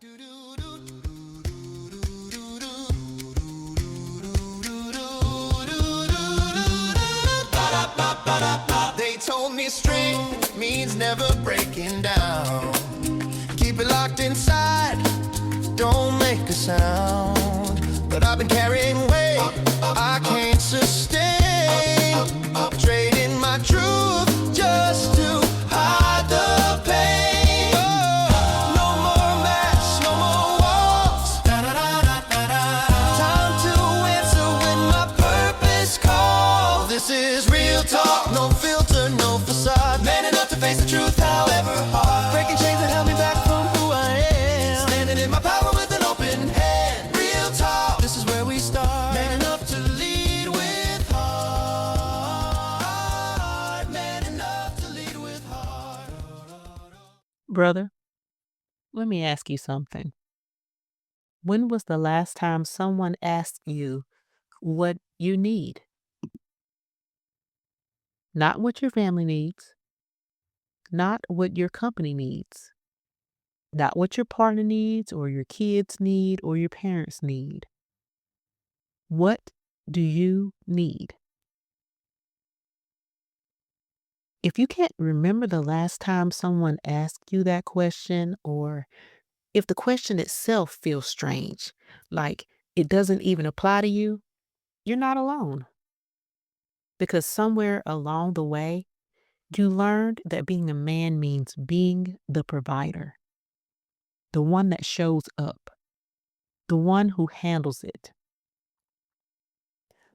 They told me strength means never breaking down. Keep it locked inside, don't make a sound. But I've been carrying weight I can't sustain, trading my truth just to hide the pain. No more masks, no more walls. Time to answer when my purpose calls. This is real talk, no filter, no facade. Man enough to face the truth, however hard. Breaking chains that held me back from who I am. Standing in my power with an open hand. Real talk, this is where we start. Man enough to lead with heart. Man enough to lead with heart. Brother, let me ask you something. When was the last time someone asked you what you need? Not what your family needs, not what your company needs, not what your partner needs or your kids need or your parents need. What do you need? If you can't remember the last time someone asked you that question, or if the question itself feels strange, like it doesn't even apply to you, you're not alone. Because somewhere along the way, you learned that being a man means being the provider, the one that shows up, the one who handles it,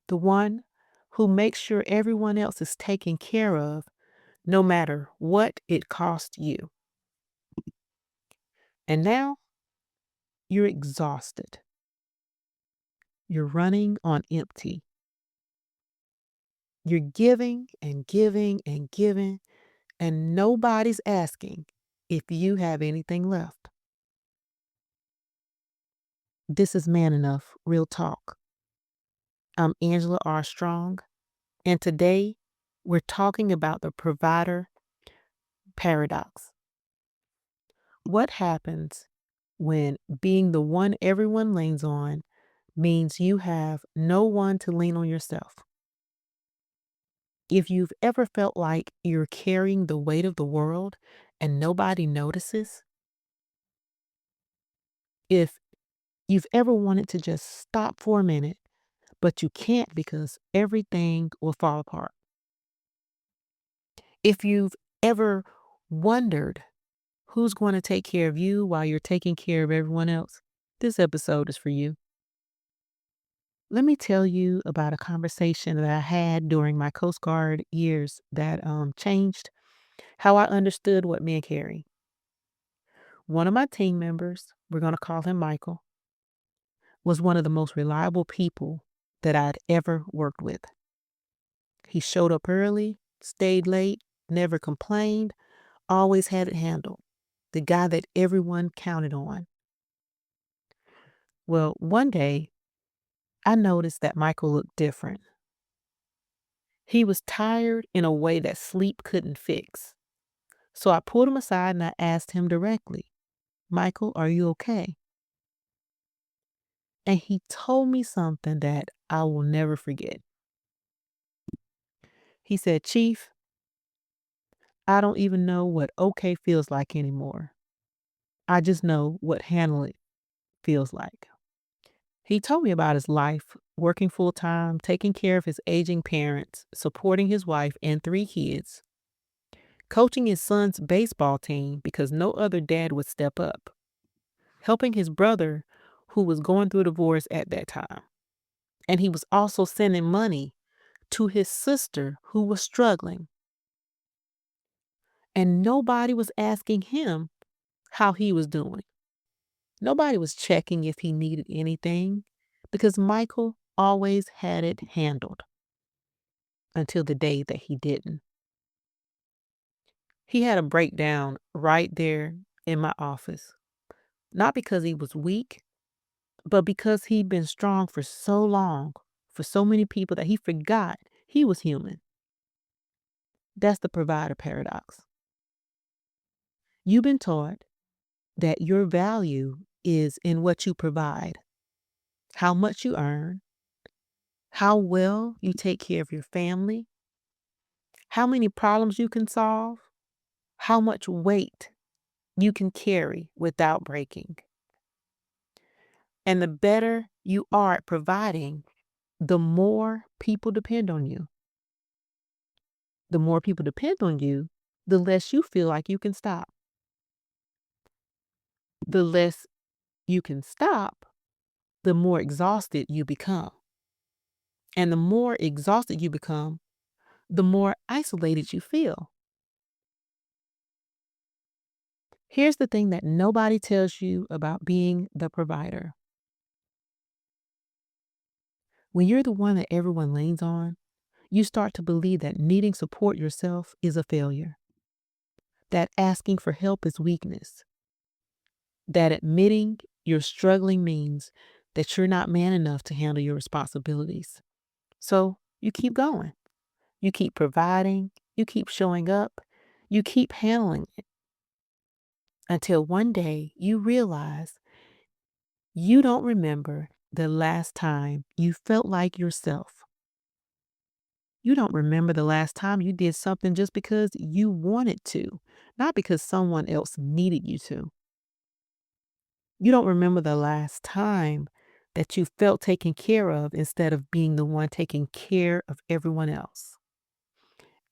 the one who makes sure everyone else is taken care of, no matter what it costs you. And now you're exhausted. You're running on empty. You're giving and giving and giving, and nobody's asking if you have anything left. This is Man Enough, Real Talk. I'm Angela Armstrong, and today we're talking about the provider paradox. What happens when being the one everyone leans on means you have no one to lean on yourself? If you've ever felt like you're carrying the weight of the world and nobody notices, if you've ever wanted to just stop for a minute, but you can't because everything will fall apart. If you've ever wondered who's going to take care of you while you're taking care of everyone else, this episode is for you. Let me tell you about a conversation that I had during my Coast Guard years that changed how I understood what men carry. One of my team members, we're going to call him Michael, was one of the most reliable people that I'd ever worked with. He showed up early, stayed late, never complained, always had it handled. The guy that everyone counted on. Well, one day, I noticed that Michael looked different. He was tired in a way that sleep couldn't fix. So I pulled him aside and I asked him directly, "Michael, are you okay?" And he told me something that I will never forget. He said, "Chief, I don't even know what okay feels like anymore. I just know what handle it feels like." He told me about his life, working full time, taking care of his aging parents, supporting his wife and 3 kids, coaching his son's baseball team because no other dad would step up, helping his brother who was going through a divorce at that time. And he was also sending money to his sister who was struggling. And nobody was asking him how he was doing. Nobody was checking if he needed anything because Michael always had it handled until the day that he didn't. He had a breakdown right there in my office, not because he was weak, but because he'd been strong for so long, for so many people that he forgot he was human. That's the provider paradox. You've been taught that your value is in what you provide, how much you earn, how well you take care of your family, how many problems you can solve, how much weight you can carry without breaking. And the better you are at providing, the more people depend on you. The more people depend on you, the less you feel like you can stop. The less you can stop, the more exhausted you become. And the more exhausted you become, the more isolated you feel. Here's the thing that nobody tells you about being the provider. When you're the one that everyone leans on, you start to believe that needing support yourself is a failure, that asking for help is weakness, that admitting you're struggling means that you're not man enough to handle your responsibilities. So you keep going. You keep providing. You keep showing up. You keep handling it until one day you realize you don't remember the last time you felt like yourself. You don't remember the last time you did something just because you wanted to, not because someone else needed you to. You don't remember the last time that you felt taken care of instead of being the one taking care of everyone else.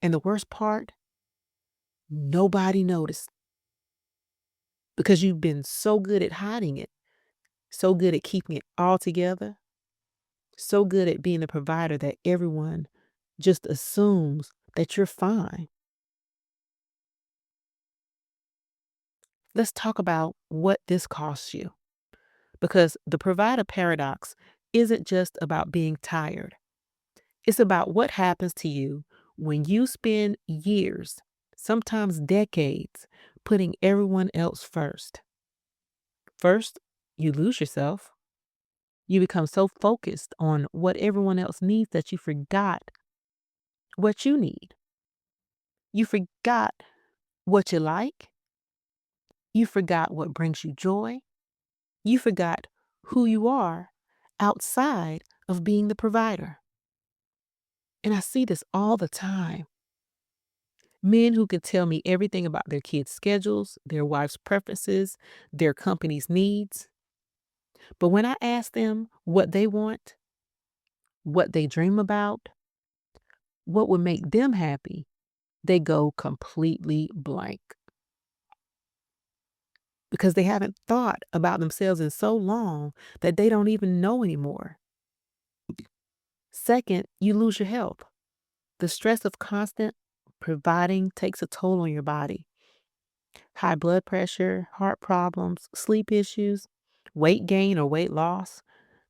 And the worst part, nobody noticed because you've been so good at hiding it, so good at keeping it all together, so good at being the provider that everyone just assumes that you're fine. Let's talk about what this costs you, because the provider paradox isn't just about being tired. It's about what happens to you when you spend years, sometimes decades, putting everyone else first. First, you lose yourself. You become so focused on what everyone else needs that you forgot what you need. You forgot what you like. You forgot what brings you joy. You forgot who you are outside of being the provider. And I see this all the time. Men who can tell me everything about their kids' schedules, their wife's preferences, their company's needs. But when I ask them what they want, what they dream about, what would make them happy, they go completely blank because they haven't thought about themselves in so long that they don't even know anymore. Second, you lose your health. The stress of constant providing takes a toll on your body. High blood pressure, heart problems, sleep issues, weight gain or weight loss,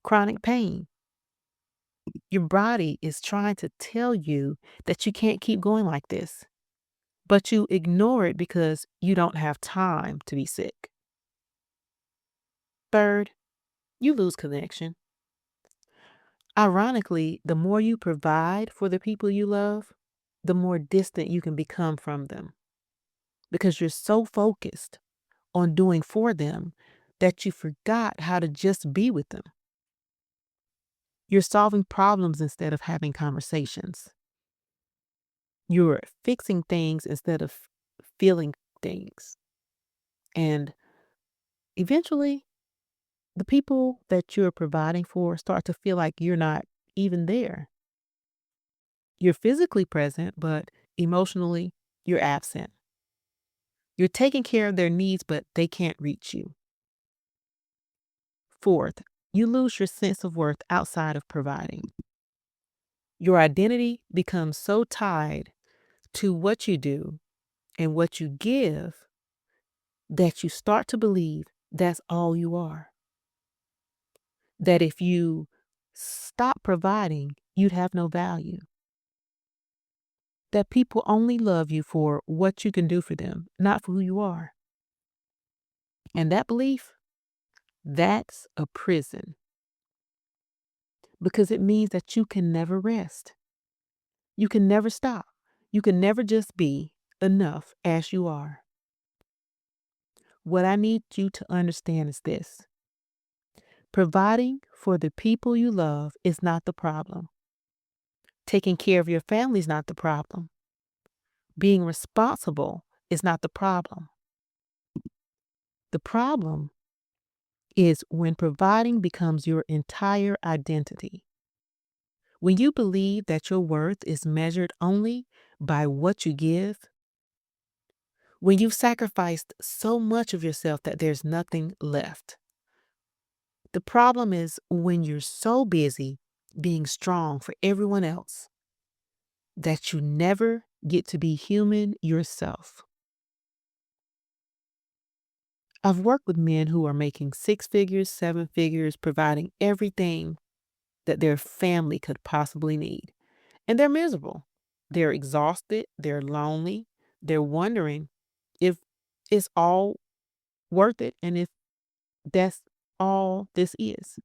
chronic pain. Your body is trying to tell you that you can't keep going like this, but you ignore it because you don't have time to be sick. Third, you lose connection. Ironically, the more you provide for the people you love, the more distant you can become from them because you're so focused on doing for them that you forgot how to just be with them. You're solving problems instead of having conversations. You're fixing things instead of feeling things. And eventually, the people that you're providing for start to feel like you're not even there. You're physically present, but emotionally, you're absent. You're taking care of their needs, but they can't reach you. Fourth, you lose your sense of worth outside of providing. Your identity becomes so tied to what you do and what you give that you start to believe that's all you are. That if you stop providing, you'd have no value. That people only love you for what you can do for them, not for who you are. And that belief, that's a prison because it means that you can never rest. You can never stop. You can never just be enough as you are. What I need you to understand is this. Providing for the people you love is not the problem. Taking care of your family is not the problem. Being responsible is not the problem. The problem is when providing becomes your entire identity. When you believe that your worth is measured only by what you give, when you've sacrificed so much of yourself that there's nothing left. The problem is when you're so busy being strong for everyone else that you never get to be human yourself. I've worked with men who are making 6 figures, 7 figures, providing everything that their family could possibly need. And they're miserable. They're exhausted. They're lonely. They're wondering if it's all worth it and if that's all this is.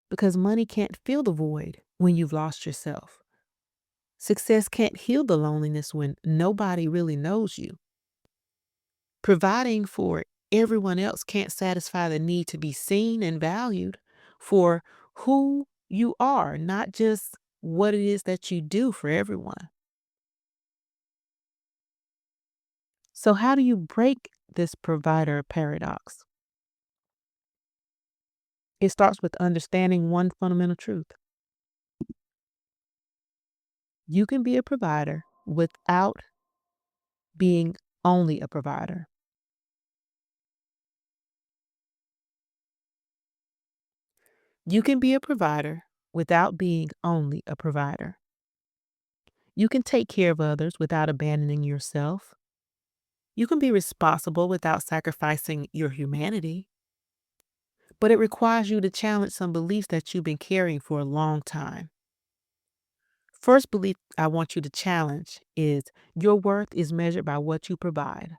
Because money can't fill the void when you've lost yourself. Success can't heal the loneliness when nobody really knows you. Providing for everyone else can't satisfy the need to be seen and valued for who you are, not just what it is that you do for everyone. So, how do you break this provider paradox? It starts with understanding one fundamental truth. You can be a provider without being only a provider. You can be a provider without being only a provider. You can take care of others without abandoning yourself. You can be responsible without sacrificing your humanity. But it requires you to challenge some beliefs that you've been carrying for a long time. First belief I want you to challenge is your worth is measured by what you provide.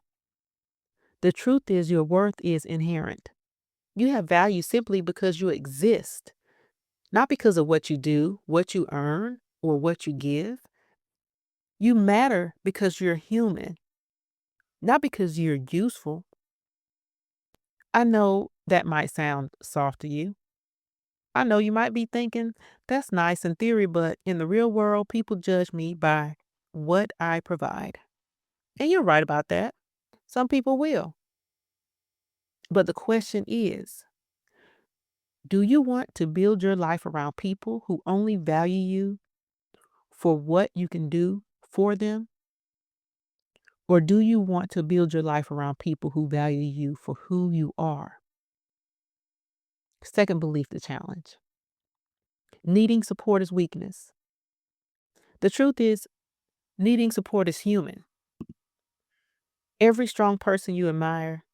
The truth is your worth is inherent. You have value simply because you exist, not because of what you do, what you earn, or what you give. You matter because you're human, not because you're useful. I know that might sound soft to you. I know you might be thinking, that's nice in theory, but in the real world, people judge me by what I provide. And you're right about that. Some people will. But the question is, do you want to build your life around people who only value you for what you can do for them? Or do you want to build your life around people who value you for who you are? Second belief to challenge. Needing support is weakness. The truth is, needing support is human. Every strong person you admire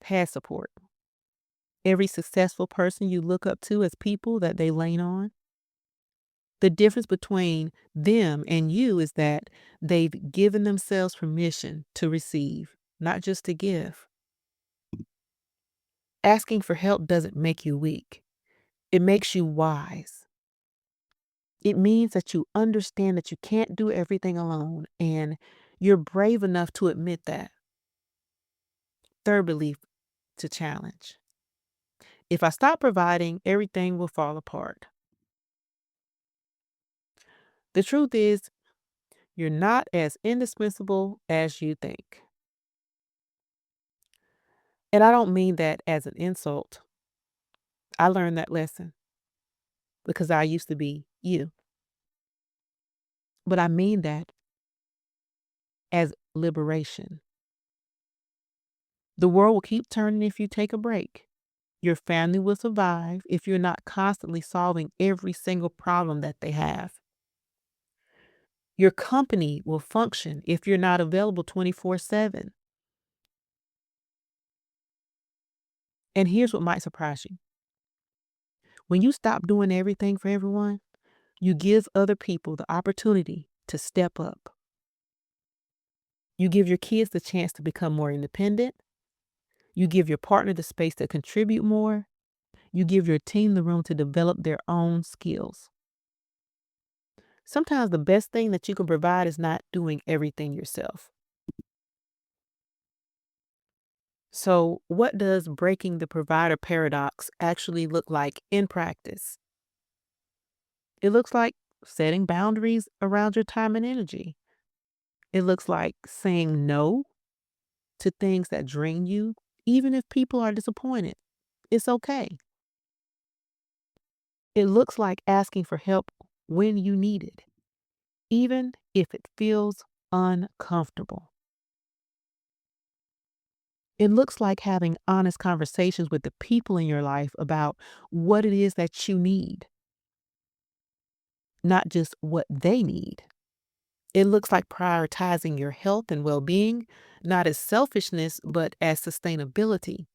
has support. Every successful person you look up to as people that they lean on. The difference between them and you is that they've given themselves permission to receive, not just to give. Asking for help doesn't make you weak. It makes you wise. It means that you understand that you can't do everything alone, and you're brave enough to admit that. Third belief to challenge. If I stop providing, everything will fall apart. The truth is, you're not as indispensable as you think. And I don't mean that as an insult. I learned that lesson because I used to be you. But I mean that as liberation. The world will keep turning if you take a break. Your family will survive if you're not constantly solving every single problem that they have. Your company will function if you're not available 24/7. And here's what might surprise you. When you stop doing everything for everyone, you give other people the opportunity to step up. You give your kids the chance to become more independent. You give your partner the space to contribute more. You give your team the room to develop their own skills. Sometimes the best thing that you can provide is not doing everything yourself. So, what does breaking the provider paradox actually look like in practice? It looks like setting boundaries around your time and energy. It looks like saying no to things that drain you, even if people are disappointed. It's okay. It looks like asking for help when you need it, even if it feels uncomfortable. It looks like having honest conversations with the people in your life about what it is that you need, not just what they need. It looks like prioritizing your health and well being, not as selfishness, but as sustainability.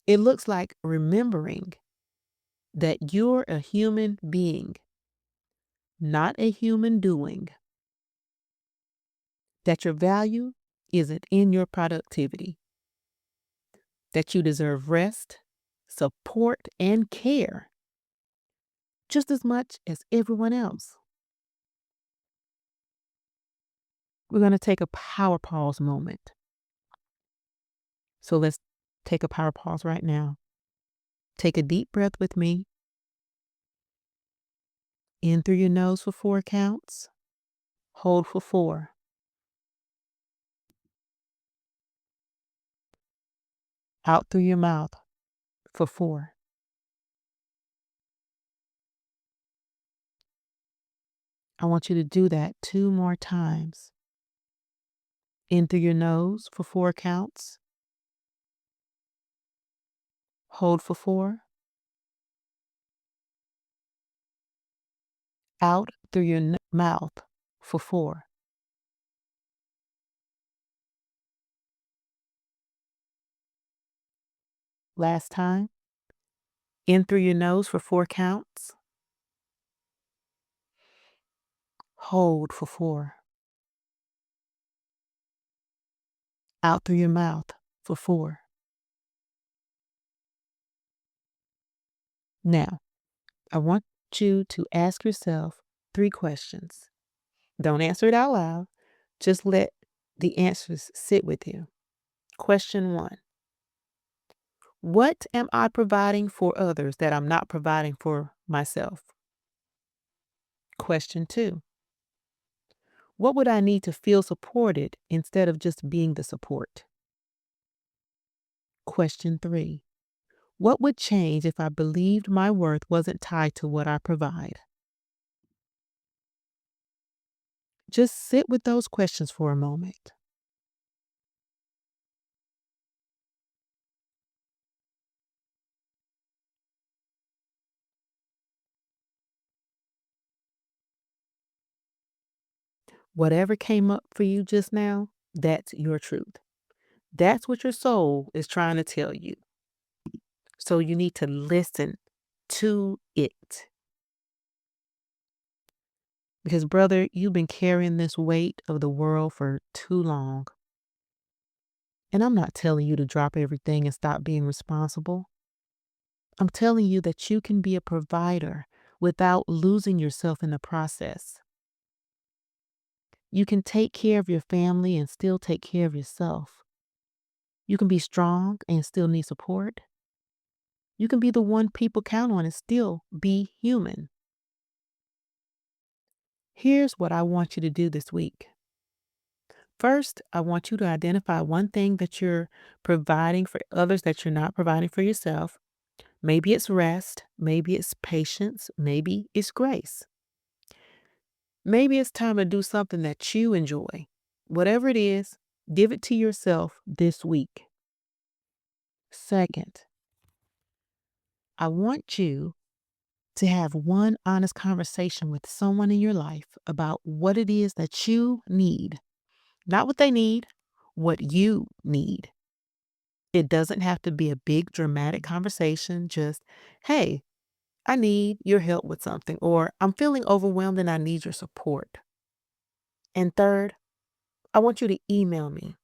It looks like remembering that you're a human being, not a human doing, that your value isn't in your productivity, that you deserve rest, support, and care just as much as everyone else. We're going to take a power pause moment. So let's take a power pause right now. Take a deep breath with me. In through your nose for 4 counts. Hold for 4. Out through your mouth for 4. I want you to do that 2 more times. In through your nose for 4 counts. Hold for 4. Out through your mouth for 4. Last time. In through your nose for 4 counts. Hold for 4. Out through your mouth for 4. Now, I want you to ask yourself 3 questions. Don't answer it out loud. Just let the answers sit with you. Question 1. What am I providing for others that I'm not providing for myself? Question 2. What would I need to feel supported instead of just being the support? Question 3. What would change if I believed my worth wasn't tied to what I provide? Just sit with those questions for a moment. Whatever came up for you just now, that's your truth. That's what your soul is trying to tell you. So you need to listen to it. Because, brother, you've been carrying this weight of the world for too long. And I'm not telling you to drop everything and stop being responsible. I'm telling you that you can be a provider without losing yourself in the process. You can take care of your family and still take care of yourself. You can be strong and still need support. You can be the one people count on and still be human. Here's what I want you to do this week. First, I want you to identify one thing that you're providing for others that you're not providing for yourself. Maybe it's rest, maybe it's patience, maybe it's grace. Maybe it's time to do something that you enjoy. Whatever it is, give it to yourself this week. Second, I want you to have one honest conversation with someone in your life about what it is that you need. Not what they need, what you need. It doesn't have to be a big dramatic conversation. Just, hey, I need your help with something, or I'm feeling overwhelmed and I need your support. And third, I want you to email me.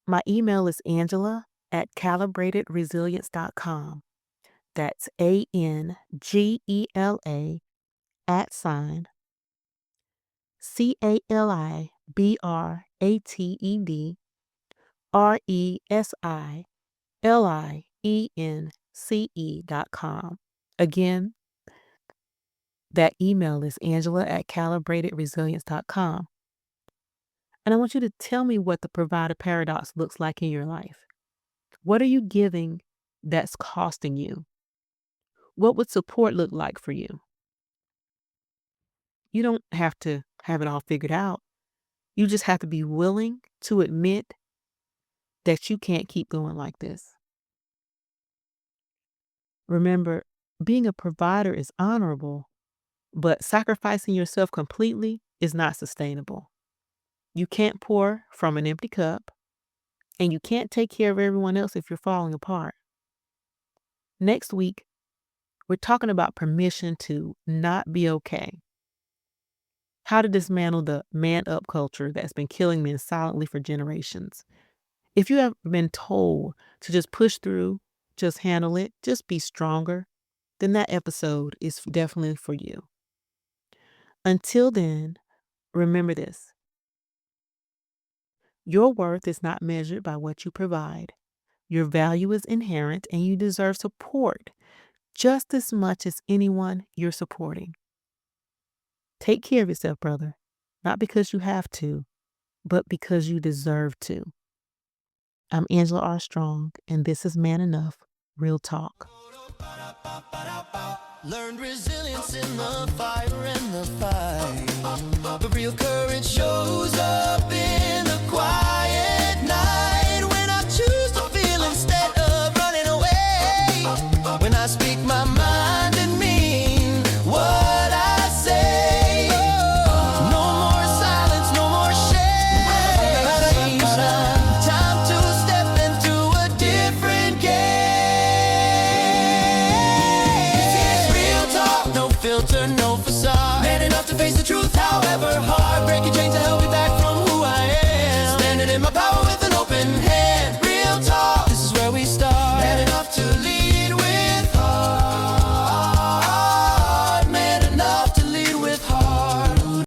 My email is angela@calibratedresilience.com. That's ANGELA @ CALIBRATED RESILIENCE.com. Again, that email is Angela@calibratedresilience.com. And I want you to tell me what the provider paradox looks like in your life. What are you giving that's costing you? What would support look like for you? You don't have to have it all figured out. You just have to be willing to admit that you can't keep going like this. Remember, being a provider is honorable, but sacrificing yourself completely is not sustainable. You can't pour from an empty cup, and you can't take care of everyone else if you're falling apart. Next week, we're talking about permission to not be okay. How to dismantle the man-up culture that's been killing men silently for generations. If you have been told to just push through, just handle it, just be stronger, then that episode is definitely for you. Until then, remember this. Your worth is not measured by what you provide. Your value is inherent, and you deserve support just as much as anyone you're supporting. Take care of yourself, brother, not because you have to, but because you deserve to. I'm Angela R. Strong, and this is Man Enough, Real Talk. Learned resilience in the fire and the fight. But real courage shows up in the quiet night. When I choose to feel instead of running away. When I speak my mind and mean what I say. No more silence, no more shame. Time to step into a different game. No filter, no facade. Man enough to face the truth, however hard. Break your chains to help me back.